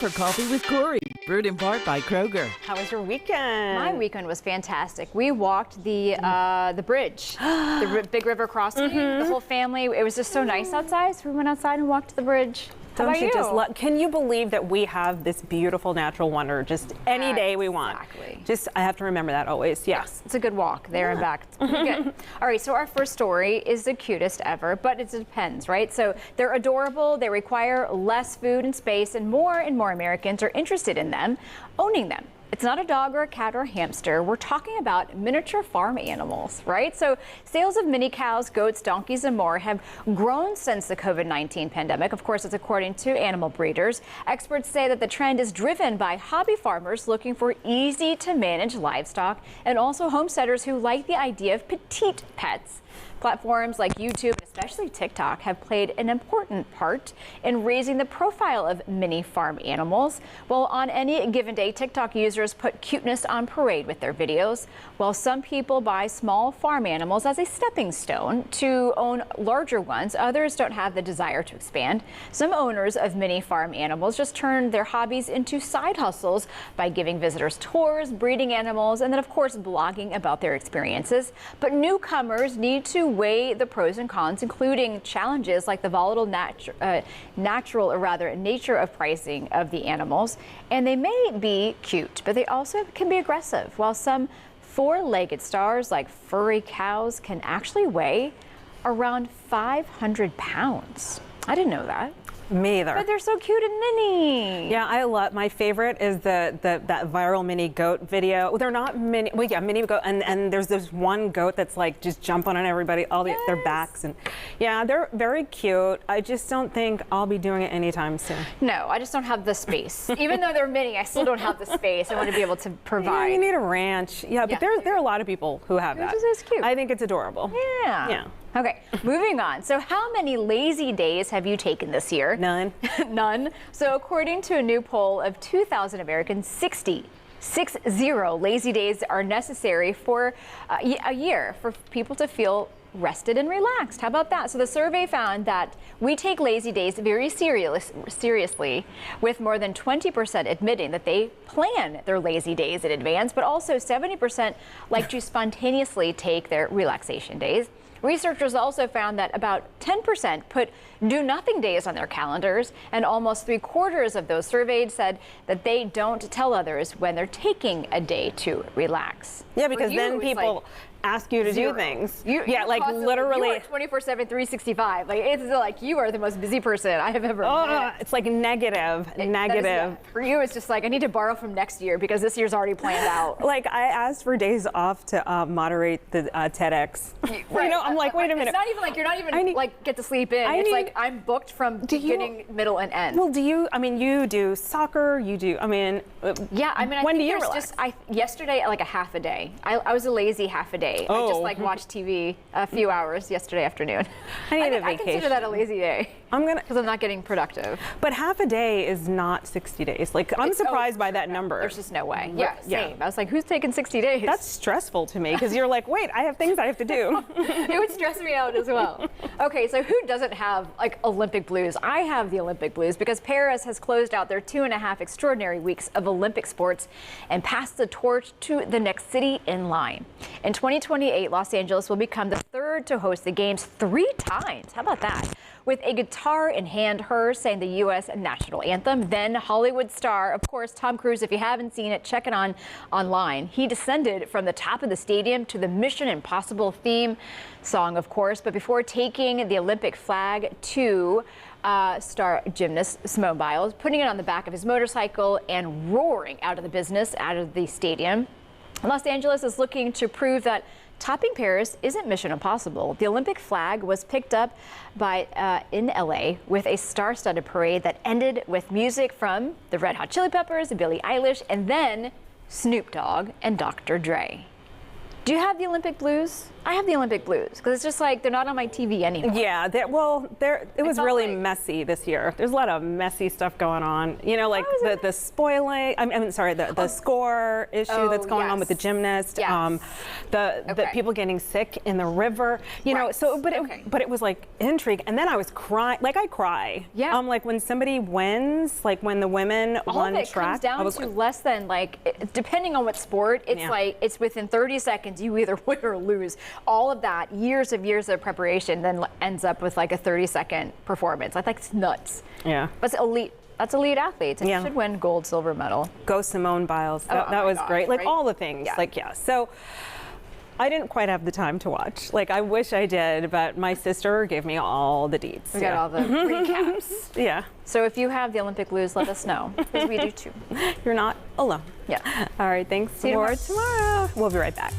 For Coffee with Corey, brewed in part by Kroger. How was your weekend? My weekend was fantastic. We walked the bridge, the big river crossing. The whole family. It was just so nice outside, so we went outside and walked the bridge. How Don't about you you? just can you believe that we have this beautiful natural wonder just any day we want? Exactly. Just I have to remember that always. Yes. It's a good walk there and back. It's pretty good. All right, so our first story is the cutest ever, but it depends, right? So they're adorable, they require less food and space, and more Americans are interested in them, owning them. It's not a dog or a cat or a hamster. We're talking about miniature farm animals, right? So sales of mini cows, goats, donkeys, and more have grown since the COVID-19 pandemic. Of course, it's according to animal breeders. Experts say that the trend is driven by hobby farmers looking for easy to manage livestock and also homesteaders who like the idea of petite pets. Platforms like YouTube, and especially TikTok, have played an important part in raising the profile of mini farm animals. Well, on any given day, TikTok users put cuteness on parade with their videos. While some people buy small farm animals as a stepping stone to own larger ones, others don't have the desire to expand. Some owners of mini farm animals just turn their hobbies into side hustles by giving visitors tours, breeding animals, and then, of course, blogging about their experiences. But newcomers need to weigh the pros and cons, including challenges like the volatile nature of pricing of the animals. And they may be cute, but they also can be aggressive. While some four-legged stars like furry cows can actually weigh around 500 pounds. I didn't know that. Me either. But they're so cute and mini. Yeah, I love. My favorite is that viral mini goat video. They're not mini. Well, yeah, mini goat, and there's this one goat that's like just jumping on everybody, their backs, and yeah, they're very cute. I just don't think I'll be doing it anytime soon. No, I just don't have the space. Even though they're mini, I still don't have the space. I want to be able to provide. Yeah, you need a ranch. Yeah, but there are a lot of people who have that. It's cute. I think it's adorable. Yeah. Yeah. Okay, moving on. So how many lazy days have you taken this year? None. None. So according to a new poll of 2,000 Americans, 60 lazy days are necessary for a year for people to feel rested and relaxed. How about that? So the survey found that we take lazy days very seriously, with more than 20% admitting that they plan their lazy days in advance, but also 70% like to spontaneously take their relaxation days. Researchers also found that about 10% put do-nothing days on their calendars, and almost 3/4 of those surveyed said that they don't tell others when they're taking a day to relax. Yeah, because then people ask you to do things. Like literally. You are 24/7, 365. Like it's like you are the most busy person I have ever met. It's like negative. For you, it's just like I need to borrow from next year because this year's already planned out. Like I asked for days off to moderate the TEDx. Right. You know, I'm like, wait a minute. It's not even like you're not even like get to sleep in. It's like I'm booked from beginning, middle, and end. Well, you do soccer, Yeah, I when do you there's relax? Yesterday, like a half a day. I was a lazy half a day. I just watched TV a few hours yesterday afternoon. I need a vacation. I consider that a lazy day. Because I'm not getting productive. But half a day is not 60 days. Like I'm surprised by that number. There's just no way. Yeah, same. I was like, who's taking 60 days? That's stressful to me because you're like, wait, I have things I have to do. It would stress me out as well. Okay, so who doesn't have like Olympic blues? I have the Olympic blues because Paris has closed out their 2.5 extraordinary weeks of Olympic sports and passed the torch to the next city in line. In 2028, Los Angeles will become the third to host the games 3 times. How about that? With a guitar in hand, her sang the U.S. national anthem. Then Hollywood star, of course, Tom Cruise. If you haven't seen it, check it online. He descended from the top of the stadium to the Mission Impossible theme song, of course. But before taking the Olympic flag to star gymnast Simone Biles, putting it on the back of his motorcycle and roaring out of the stadium. Los Angeles is looking to prove that topping Paris isn't Mission Impossible. The Olympic flag was picked up in LA with a star-studded parade that ended with music from the Red Hot Chili Peppers, Billie Eilish, and then Snoop Dogg and Dr. Dre. Do you have the Olympic blues? I have the Olympic blues because it's just like they're not on my TV anymore. Yeah, it was felt really like- messy this year. There's a lot of messy stuff going on. You know, like Oh, is the spoiling. The score issue that's going on with the yes. gymnast. Yes. The Okay. people getting sick in the river. You know, Right. so Okay. but it was like intrigue. And then I was crying. Like I cry. Yeah. Like when somebody wins, like when the women All won of it track. comes down I was to less than depending on what sport, it's Yeah. like it's within 30 seconds you either win or lose. All of that years of preparation then ends up with like a 30-second performance. I think it's nuts. Yeah. That's elite. That's elite athletes. And Yeah. you should win gold, silver medal. Go Simone Biles. That Oh my was gosh, great. Like right? all the things. Yeah. So I didn't quite have the time to watch. Like I wish I did, but my sister gave me all the deets. We got all the recaps. Yeah. So if you have the Olympic blues, let us know because we do too. You're not alone. Yeah. All right. Thanks you for tomorrow. tomorrow. We'll be right back.